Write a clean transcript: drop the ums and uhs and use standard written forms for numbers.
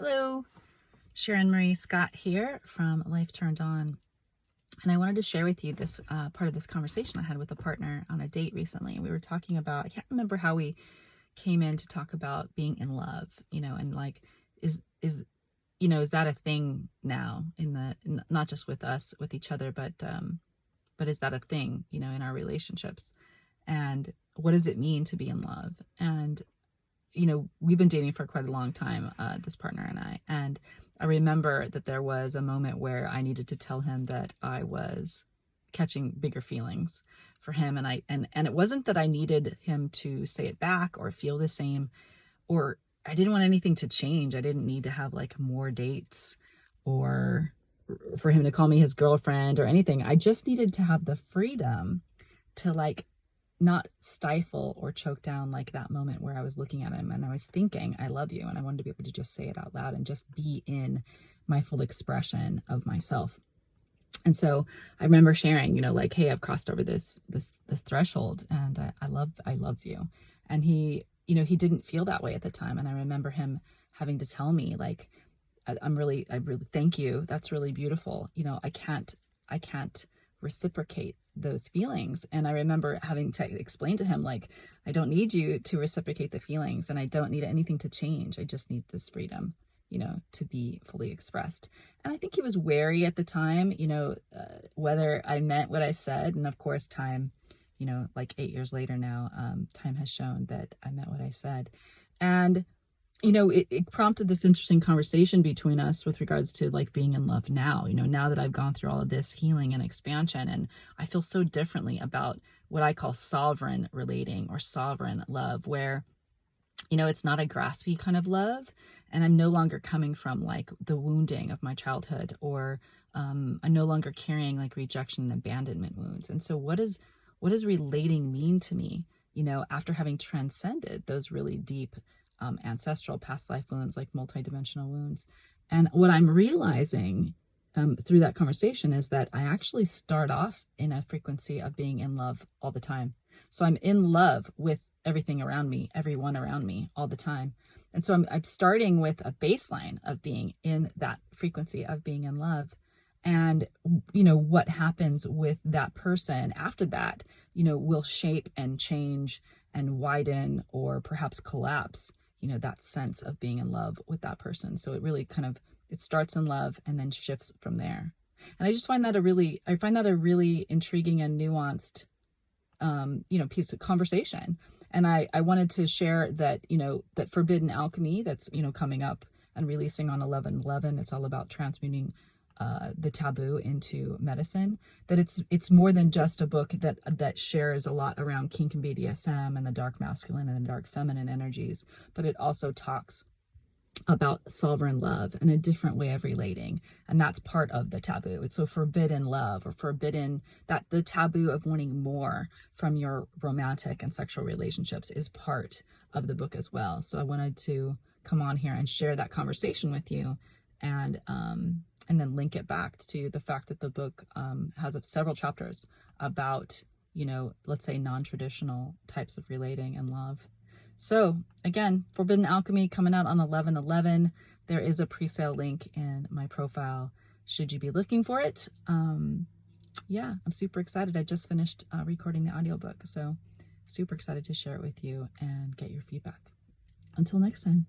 Hello, Sharon Marie Scott here from Life Turned On. And I wanted to share with you this part of this conversation I had with a partner on a date recently. We were talking about, I can't remember how we came in to talk about being in love, and like, is that a thing now not just with us, with each other, but is that a thing, in our relationships? And what does it mean to be in love? And we've been dating for quite a long time, this partner and I. And I remember that there was a moment where I needed to tell him that I was catching bigger feelings for him. And it wasn't that I needed him to say it back or feel the same, or I didn't want anything to change. I didn't need to have like more dates or for him to call me his girlfriend or anything. I just needed to have the freedom to like not stifle or choke down like that moment where I was looking at him and I was thinking, I love you. And I wanted to be able to just say it out loud and just be in my full expression of myself. And so I remember sharing, like, hey, I've crossed over this threshold and I love you. And he didn't feel that way at the time. And I remember him having to tell me like, I really thank you. That's really beautiful. I can't reciprocate those feelings. And I remember having to explain to him, like, I don't need you to reciprocate the feelings and I don't need anything to change. I just need this freedom, to be fully expressed. And I think he was wary at the time, whether I meant what I said. And of course, time, like 8 years later now, time has shown that I meant what I said. And it prompted this interesting conversation between us with regards to like being in love now, now that I've gone through all of this healing and expansion, and I feel so differently about what I call sovereign relating or sovereign love, where, it's not a graspy kind of love. And I'm no longer coming from like the wounding of my childhood, or I'm no longer carrying like rejection and abandonment wounds. And so what does relating mean to me, after having transcended those really deep ancestral past life wounds, like multidimensional wounds? And what I'm realizing through that conversation is that I actually start off in a frequency of being in love all the time. So I'm in love with everything around me, everyone around me all the time. And so I'm starting with a baseline of being in that frequency of being in love. And, what happens with that person after that, will shape and change and widen or perhaps collapse that sense of being in love with that person. So it really it starts in love and then shifts from there. And I just find that a really intriguing and nuanced, piece of conversation. And I wanted to share that, that Forbidden Alchemy that's, coming up and releasing on 11/11, it's all about transmuting the taboo into medicine, that it's more than just a book that shares a lot around kink and BDSM and the dark masculine and the dark feminine energies, but it also talks about sovereign love and a different way of relating. And that's part of the taboo. It's so forbidden love, or forbidden, that the taboo of wanting more from your romantic and sexual relationships is part of the book as well. So I wanted to come on here and share that conversation with you, and then link it back to the fact that the book has several chapters about, let's say non-traditional types of relating and love. So again, Forbidden Alchemy coming out on 11/11. There is a pre-sale link in my profile should you be looking for it. Yeah, I'm super excited. I just finished recording the audiobook, so super excited to share it with you and get your feedback. Until next time.